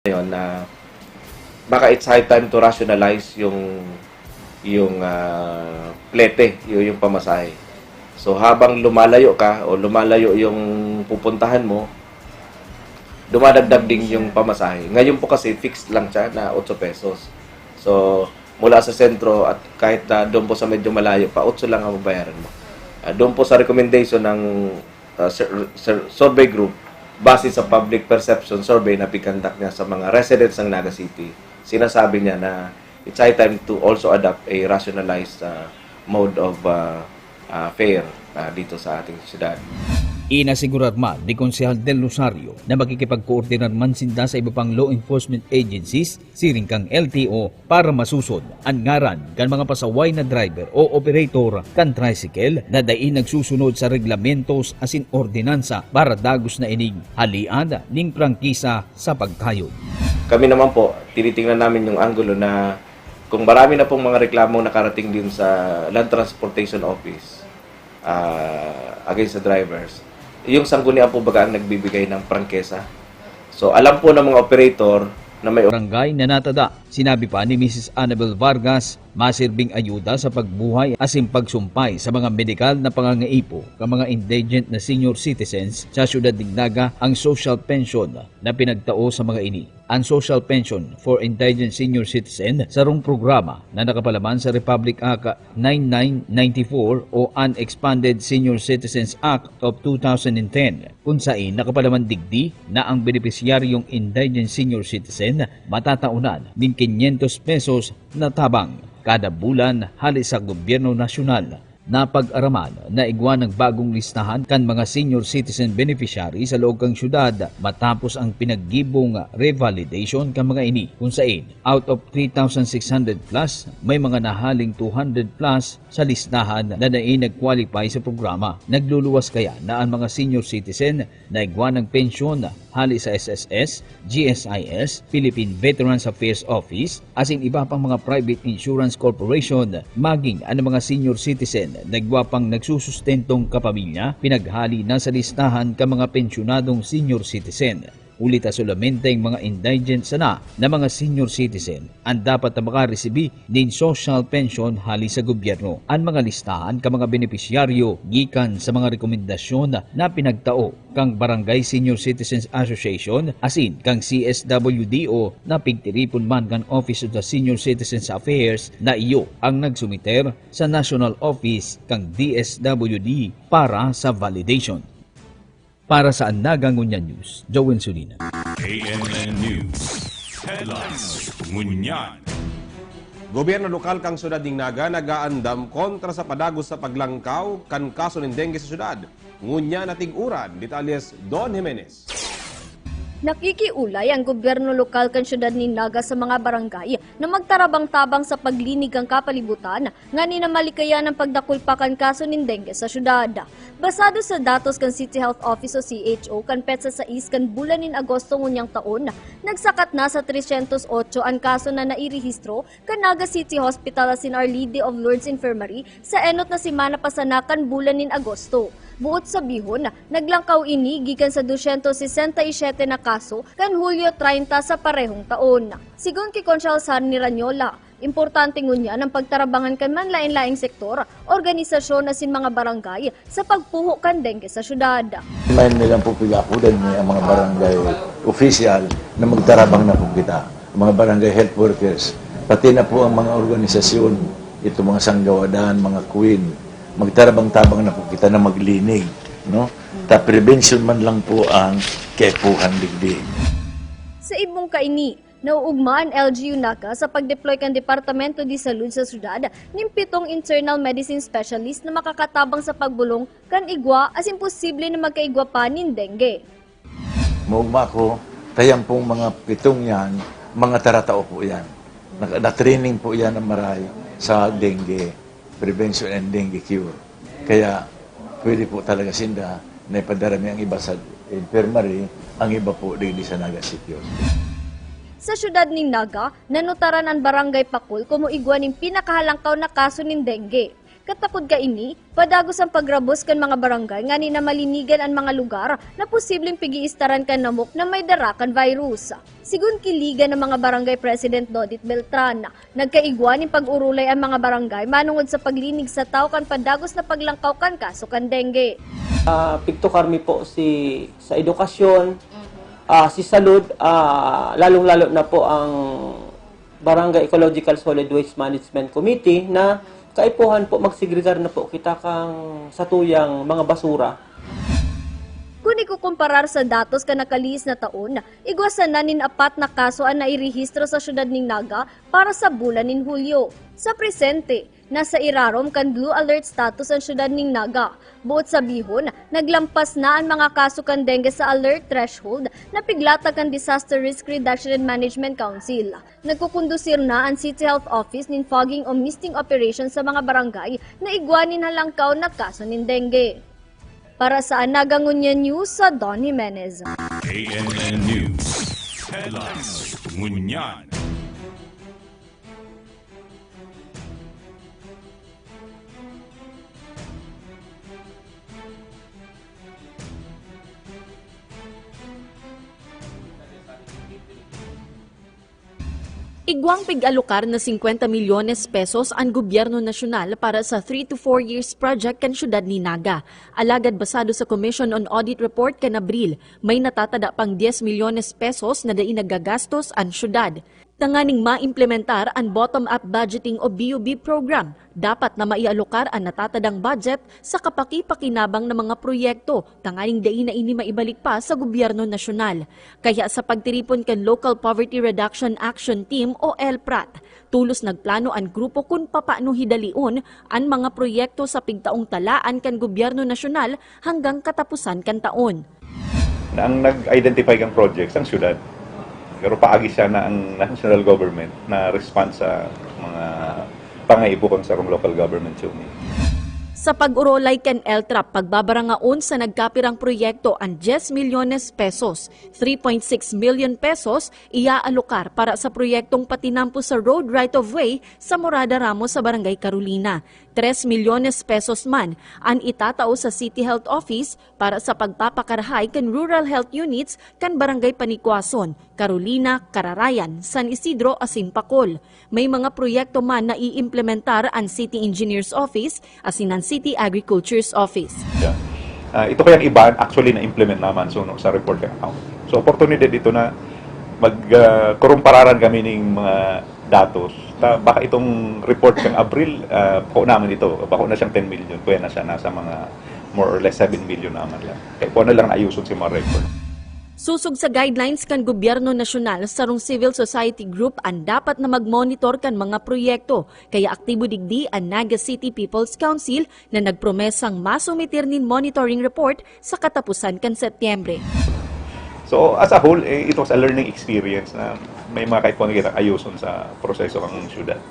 ngayon na baka it's high time to rationalize yung plete, yung pamasahe. So habang lumalayo ka o lumalayo yung pupuntahan mo, dumadagdag din yung pamasahe. Ngayon po kasi fixed lang siya na 8 pesos. So mula sa sentro at kahit doon po sa medyo malayo pa, 8 lang ang babayaran mo. Doon po sa recommendation ng survey group, base sa public perception survey na pikandak niya sa mga residents ng Naga City, sinasabi niya na it's high time to also adopt a rationalized mode of fare dito sa ating syudad. Inasigurar man ni Konsehal Del Rosario na makikipag-koordinar man sinda sa iba pang law enforcement agencies, siring kang LTO, para masusod ang ngaran kan mga pasaway na driver o operator kan tricycle na dain nagsusunod sa reglamentos asin ordinansa para dagos na ining halian ning prangkisa sa pagkayod. Kami naman po, tinitingnan namin yung angulo na kung marami na pong mga reklamo nakarating din sa Land Transportation Office against the drivers, yung sanggunian po baga ang nagbibigay ng prangkesa. So alam po ng mga operator na may barangay na natada. Sinabi pa ni Mrs. Annabel Vargas, masirbing ayuda sa pagbuhay asin pagsumpay sa mga medikal na pangangaipo ng mga indigent na senior citizens sa siyudad ng Naga ang social pension na pinagtao sa mga ini. Ang social pension for indigent senior citizen sa rong programa na nakapalaman sa Republic Act 9994 o Unexpanded Senior Citizens Act of 2010 kung saan nakapalaman digdi na ang benepisyaryong indigent senior citizen matataunan ng 500 pesos na tabang kada bulan halis sa gobyerno nasyonal. Napag-araman na igwa ng bagong listahan kan mga senior citizen beneficiary sa loob kang syudad matapos ang pinaggibong revalidation kan mga ini kung saan out of 3,600 plus may mga nahaling 200 plus sa listahan na nag-qualify sa programa. Nagluluwas kaya na ang mga senior citizen na igwa ng pensyon hali sa SSS, GSIS, Philippine Veterans Affairs Office, asin iba pang mga private insurance corporation, maging ang mga senior citizen nagwapang nagsusustentong kapamilya, pinaghali na sa listahan ka mga pensyonadong senior citizen. Ulit solamente ang mga indigent sana na mga senior citizen ang dapat na makaresibi din social pension hali sa gobyerno. Ang mga listahan ka mga benepisyaryo gikan sa mga rekomendasyon na pinagtao kang Barangay Senior Citizens Association asin kang CSWDO na pigtiripon man kang Office of the Senior Citizens Affairs na iyo ang nagsumiter sa National Office kang DSWD para sa validation. Para sa Naga Ngunyan News, Joel Sulina. AMN News. Headlines. Ngunyan. Gobyerno lokal kang syudad ng Naga nagaandam kontra sa padagos sa paglangkaw kan kaso ng dengue sa syudad. Ngunyan na tig-uran, detalles Don Jimenez. Nakikiulay ang gobyerno lokal kan syudad ni Naga sa mga barangay na magtarabang-tabang sa paglinig ang kapalibutan nga ninamalikaya ng pagdakulpakan kaso ng dengue sa syudad. Basado sa datos kan City Health Office o CHO kan petsa sa kan bulan nin Agosto ngunyang taon, nagsakat na sa 308 ang kaso na nairehistro kan Naga City Hospital asin Our Lady of Lourdes Infirmary sa enot na simana pasanakan bulan nin Agosto. Buot sa bihon, naglangkaw ini gikan sa 267 na kaso kan Hulyo 30 sa parehong taon. Sigon kay Consul Sanni Ranyola, importante ngunya ng pagtarabangan kan manlain-laing sektor, organisasyon na sin mga barangay sa pagpuho kan dengue sa syudad. May nilang po pigakudan niya ang mga barangay official na magtarabang na po kita, mga barangay health workers, pati na po ang mga organisasyon, ito mga sanggawadan, mga queen, magtarabang-tabang na po kita na maglinig, no? Ta prevention man lang po ang kepuhan digdig. Sa ibong kaini, nauugmaan LGU Naga sa pag-deploy kan Departamento de Salud sa syudad ning 7 internal medicine specialist na makakatabang sa pagbulong kan igwa as imposible na magkaigwa pa nin dengue. Maugma ko, tayang pong mga 7 yan, mga taratao po yan. Na-training po yan ng maray sa dengue, prevention and dengue cure. Kaya pwede po talaga sinda na ipadarami ang iba sa infirmary, ang iba po dito sa Naga City. Sa syudad ni Naga, nanutaran ang barangay Pakul kumuigwa ng pinakahalangkaw na kaso ng dengue. Katakod ka ini, padagos ang pagrabos kan mga barangay nga ni na malinigan ang mga lugar na posibleng pigiistaran kan namok na may darakan virus. Sigun kiligan ng mga barangay President Dodit Beltran, nagkaigwan ng pag-urulay ang mga barangay manungod sa paglinig sa tao kan padagos na paglangkaw kan kaso kan dengue. Picto Carmi po sa edukasyon, si Salud, lalong-lalo na po ang Barangay Ecological Solid Waste Management Committee na kaipuhan po magsigregar na po kita kang satuyang mga basura. Kung ikukumparar sa datos ka nakaliis na taon, igwasan na nin 4 na kaso ang nairehistro sa syudad ning Naga para sa bulan nin Hulyo. Sa presente, nasa irarom kan blue alert status ang syudad ning Naga. Buot sa bihon, naglampas na ang mga kaso kan dengue sa alert threshold na piglata kan Disaster Risk Reduction and Management Council. Nagkukondusir na ang City Health Office nin fogging o misting operations sa mga barangay na igwanin halangkaw na kaso nin dengue. Para sa Naga Ngunyan News, sa Don Jimenez. KNN News. Headlines. Ngunyan. Igwang pig-alokar na 50 milyones pesos ang gobyerno nasyonal para sa 3 to 4 years project kan syudad ni Naga. Alagad basado sa Commission on Audit Report kan Abril, may natatada pang 10 milyones pesos na daing nagagastos ang syudad. Tanganing maimplementar ang bottom-up budgeting o BOB program, dapat na maialokar ang natatadang budget sa kapaki-pakinabang ng mga proyekto, tanganing daing na ini maibalik pa sa gobyerno nasyonal. Kaya sa pagtiripon kan Local Poverty Reduction Action Team o LPRAT, tulos nagplano ang grupo kung papaano hidalion ang mga proyekto sa pigtaong talaan kan gobyerno nasyonal hanggang katapusan kan taon. Ang nag-identify kang projects ang syudad. Pero paagi siya na ang national government na response sa mga pangaibukon sa local government yun. Sa pag-urolay kan LTRAP, pagbabarangaon sa nagkapirang proyekto ang 10 milyones pesos, 3.6 million pesos iaalokar para sa proyektong patinampo sa road right-of-way sa Morada Ramos sa Barangay Carolina. 3 milyones pesos man ang itatao sa City Health Office para sa pagpapakarahay kan rural health units kan Barangay Panikwason, Carolina, Cararayan, San Isidro, Asimpacol. May mga proyekto man na iimplementar ang City Engineers Office asin ang City Agriculture's Office. Yeah. Ito kayang iba actually na-implement naman sa report kang account. So opportunity dito na magkurumpararan kami ng mga datos. Baka itong report kang April, bako naman ito, bako na siyang 10 million, kuya na siya nasa mga more or less 7 million naman lang. Kaya po na lang ayusun si mga record. Susog sa guidelines kan gobyerno nasyonal, sarong civil society group ang dapat na mag-monitor kan mga proyekto. Kaya aktibo digdi ang Naga City People's Council na nagpromesang masumitir nin monitoring report sa katapusan kan Setyembre. So as a whole, it was a learning experience na may mga kahit po nakita ayusun sa proseso ng syudad.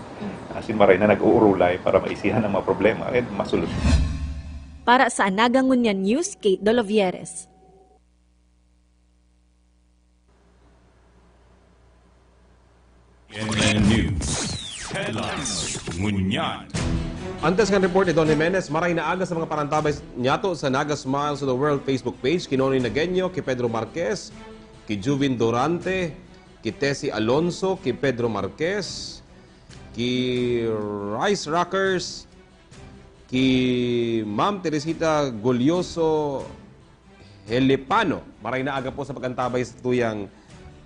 Asin maray na nag-uurulay para maisihan ang mga problema at masolusyon. Para sa Naga Ngunyan News, Kate Dolovieres. KNN News. Headlines. Ngunyan. Antes ng report ni Don Jimenez, maray na aga sa mga parantabay nyato sa Naga Smiles to the World Facebook page, Kinonoy Nagueño, ki Pedro Marquez, ki Juvin Durante, ki Tessie Alonso, ki Pedro Marquez, ki Rice Rockers, ki Ma'am Teresita Golyoso Helepano. Maray na aga po sa pagkantabay sa tuyang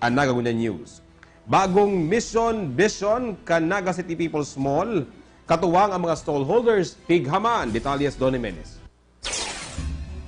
Naga Ngunyan News. Bagong mission, vision, kan Naga City People's Mall, katuwang ang mga stallholders, Pighaman, Detalles Don Jimenez.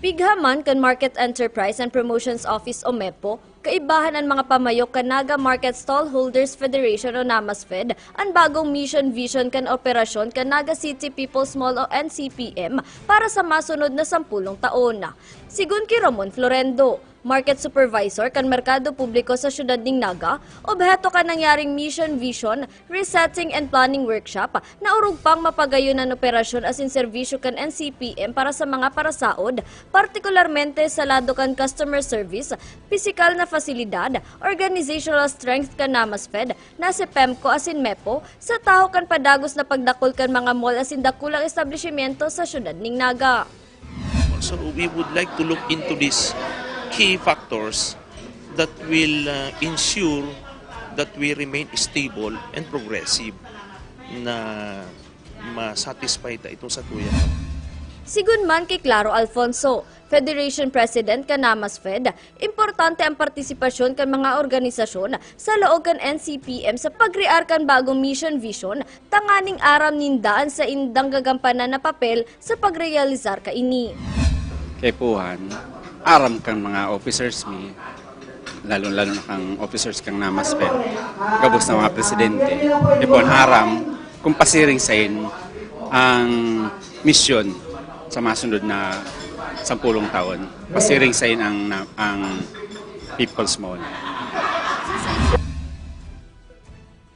Pighaman kan Market Enterprise and Promotions Office o MEPO, kaibahan ang mga pamayok kan Naga Market Stallholders Federation o NAMASFED, ang bagong mission vision kan operasyon kan Naga City People's Mall o NCPM para sa masunod na 10 taon. Sigun ki Ramon Florendo, Market Supervisor kan Merkado Publiko sa siyudad ning Naga, obheto ka nangyaring Mission Vision, Resetting and Planning Workshop na urug pang mapagayunan operasyon asin serbisyo kan NCPM para sa mga parasaod, partikularmente sa lado kan customer service, pisikal na fasilidad, organizational strength kan NAMASFED, na si PEMCO asin MEPO, sa tao kan padagos na pagdakol kan mga mall asin dakulang establishmento sa siyudad ning Naga. So we would like to look into these key factors that will ensure that we remain stable and progressive na ma-satisfy ta itong satuyan. Sigun man kay Claro Alfonso, Federation President kan NAMASFED, importante ang partisipasyon kan mga organisasyon sa loob kan NCPM sa pagrear kan bagong mission vision, tanganing aram nindaan sa indang gagampanan na papel sa pagrealisar ka ini. Kay Puhan, aram kang mga officers mi, lalo-lalo na kang officers kang NAMASFED, gabos na mga presidente. Ipon aram kung pasiring sayin ang misyon sa masunod na 10 taon. Pasiring sayin ang People's Mall.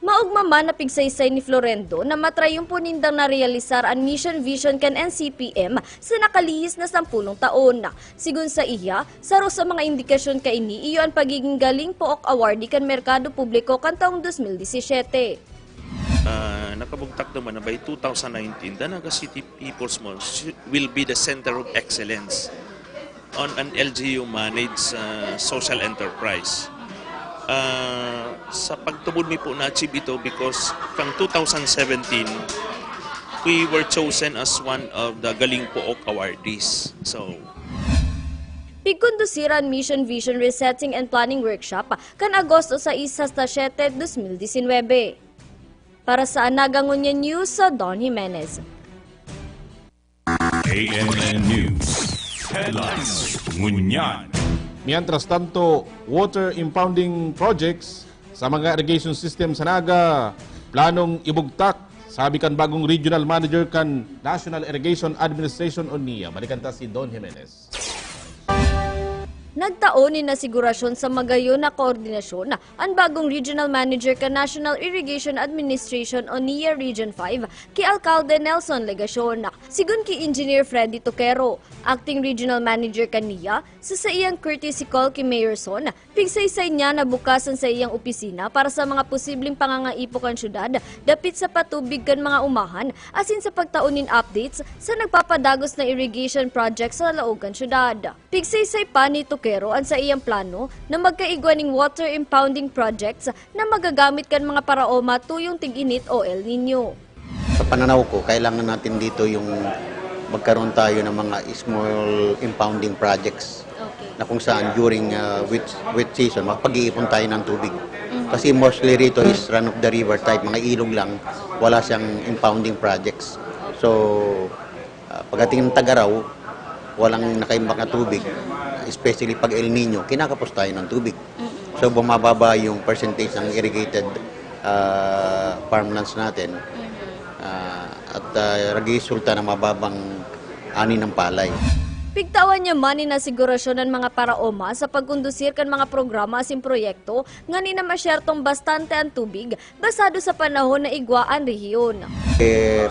Maugma man na pigsaysay ni Florendo na matrayong punindang na-realisar ang mission vision kan NCPM sa nakalihis na 10 taon. Sigun sa iya, saro sa mga indikasyon kaini iyo ang pagiging galing pook awardee kan Merkado Publiko kan taong 2017. Nakabugtak naman na by 2019, the Naga City People's Mall will be the center of excellence on an LGU-managed social enterprise. Sa pagtubod mi po na-achieve ito because kang 2017, we were chosen as one of the Galing Pook awardees. So, Pigkondusiran Mission Vision Resetting and Planning Workshop kan Agosto 6 hasta 7, 2019. Para sa Nagangunya News, sa Don Jimenez. ANN News. Headlines. Ngunyan. Mientras tanto, water impounding projects sa mga irrigation system sa Naga planong ibugtak, sabi kan bagong regional manager kan National Irrigation Administration o NIA. Manikanta si Don Jimenez. Nagtaon ni nasigurasyon sa magayon na koordinasyon ang bagong Regional Manager ka National Irrigation Administration o NIA Region 5 ki Alcalde Nelson Legacion. Sigun ki Engineer Freddy Toquero, Acting Regional Manager ka NIA, sa iyang courtesy call ki Mayor Son, pigsaysay niya na bukasan sa iyang opisina para sa mga posibleng pangangaipo kan syudad, dapit sa patubig kan mga umahan, asin sa pagtaunin updates sa nagpapadagos na irrigation project sa laog kan syudad. Pigsaysay pa ni Toquero ang sa iyang plano na magkaigwaning water impounding projects na magagamit kan mga paraoma tuyong tig-init o El Nino. Sa pananaw ko, kailangan natin dito yung magkaroon tayo ng mga small impounding projects na kung saan during wet season, makapag-iipon tayo ng tubig. Kasi mostly rito is run of the river type, mga ilog lang, wala siyang impounding projects. So, pagdating ng tag-araw, walang nakaimbak na tubig, especially pag El Nino, kinakapos tayo ng tubig. So, bumababa yung percentage ng irrigated farmlands natin at resulta ng mababang ani ng palay. Pigtawan niya man ni nasigurasyon ng mga paraoma sa pagkondusir kan mga programa asin proyekto nga ni na masyertong bastante ang tubig basado sa panahon na igwa ang rehiyon.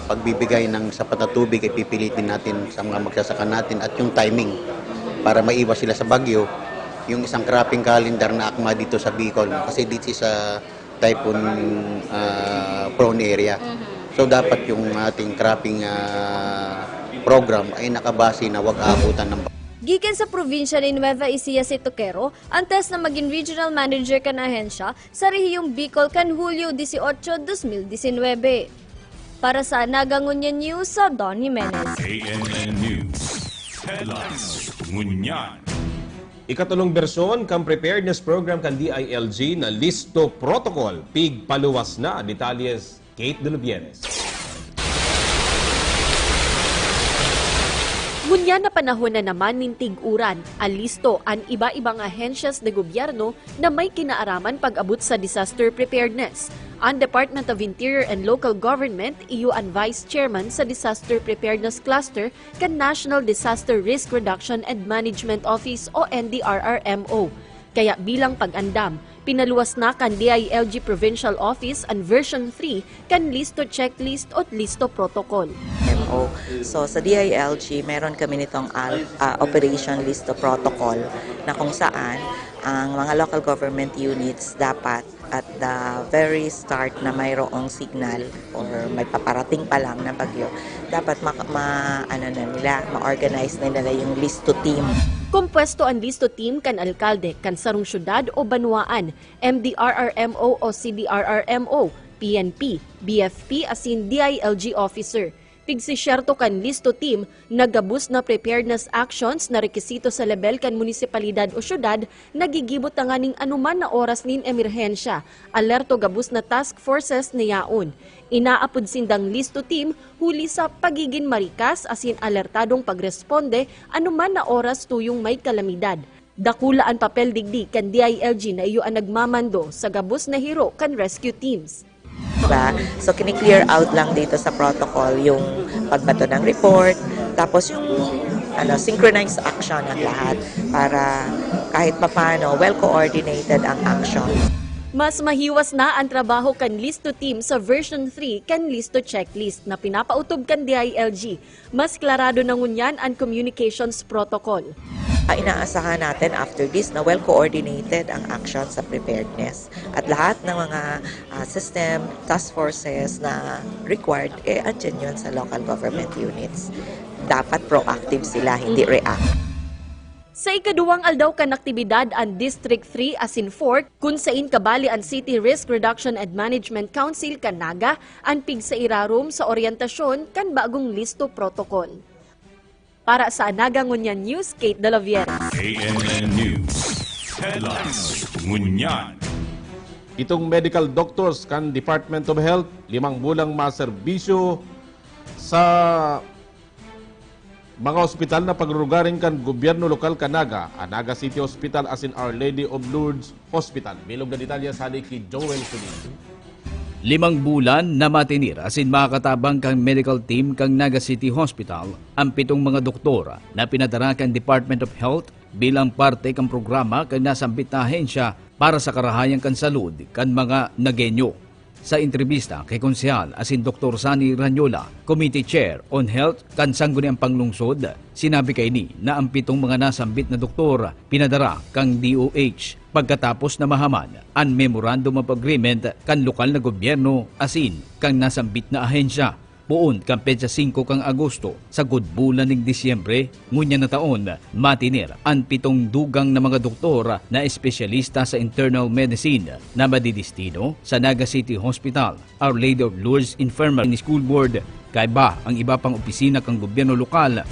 Pagbibigay ng sapat na tubig ay pipilitin natin sa mga magsasaka natin at yung timing para maiwas sila sa bagyo. Yung isang cropping calendar na akma dito sa Bicol kasi dito sa typhoon prone area. So dapat yung ating cropping program ay nakabase na wag aabutan ng Gikan sa probinsya ni Nueva Ecija si Toquero, antes na maging regional manager kan ahensya sa rehiyong Bicol kan Hulyo 18, 2019. Para sa Nagangunya News, sa Don Jimenez. ANN News. Headlines. Ngunyan. Ikatulong bersyon kang preparedness program kan DILG na listo protocol pig paluwas na. Detalles Kate De Lubieres. Ngunya na panahon na naman nin tig-uran, alisto ang iba-ibang ahensyas de gobyerno na may kinaaraman pag-abot sa disaster preparedness. Ang Department of Interior and Local Government, iyo ang Vice Chairman sa Disaster Preparedness Cluster kan National Disaster Risk Reduction and Management Office o NDRRMO. Kaya bilang pag-andam, pinaluwas na kan DILG Provincial Office ang version 3 kan listo checklist o listo protocol. So sa DILG, meron kami nitong Operation Listo Protocol na kung saan ang mga local government units dapat at the very start na mayroong signal or may paparating pa lang na bagyo, dapat ma-organize na nila yung listo team. Kompwesto ang listo team kan alkalde, kan sarong syudad o banwaan, MDRRMO o CDRRMO, PNP, BFP asin DILG officer. Pigsisyerto kan listo team, nagabus na preparedness actions na rekisito sa level kan munisipalidad o syudad, nagigibot na nga ning anuman na oras nin emerhensya, alerto gabus na task forces ni yaon. Inaapod sindang listo team, huli sa pagiging marikas asin alertadong pagresponde anuman na oras tuyong may kalamidad. Dakula ang papel digdi kan DILG na iyo ang nagmamando sa gabus na hero kan rescue teams. Diba? So, kini-clear out lang dito sa protocol yung pagbato ng report, tapos yung synchronized action ng lahat para kahit papano, well-coordinated ang action. Mas mahiwas na ang trabaho kan listo team sa version 3 kan listo checklist na pinapautob kan DILG. Mas klarado na ngunyan ang communications protocol. Inaasahan natin after this na well-coordinated ang action sa preparedness. At lahat ng mga system, task forces na required, andyan yun sa local government units. Dapat proactive sila, hindi react. Sa ikaduwang aldaw kan aktibidad ang District 3 asin 4 kung sain kabali ang City Risk Reduction and Management Council kan Naga ang pigsa irarom sa oryentasyon kan bagong listo protocol. Para sa Naga Ngunyan News, Kate De La Viera. ANN News. Headlines. Ngunyan. Itong medical doctors kan Department of Health, 5 bulang maserbisyo sa mga ospital na pagrugaring kan gobyerno lokal kanaga, Naga City Hospital asin Our Lady of Lourdes Hospital. Bilog na detalye sa ki Joel Sunin. 5 bulan na matinir asin makakatabang kang medical team kang Naga City Hospital ang 7 mga doktora na pinadara kang Department of Health bilang parte kang programa kang nasambit na ahensya para sa karahayang kan salud kan mga Nagenyo. Sa entrevista kay Konsehal asin Dr. Sani Ranyola, Committee Chair on Health kan Sangguniang Panglungsod, sinabi kay ni na ang 7 mga nasambit na doktor pinadara kang DOH pagkatapos na mahaman ang Memorandum of Agreement kan lokal na gobyerno asin kang nasambit na ahensya. Puon kang petsa 5 kang Agosto sa bulan ng Disyembre, ngunya na taon, matinir ang 7 dugang na mga doktor na espesyalista sa internal medicine na madidistino sa Naga City Hospital, Our Lady of Lourdes Infirmary School Board, kaiba ang iba pang opisina kang gobyerno lokal.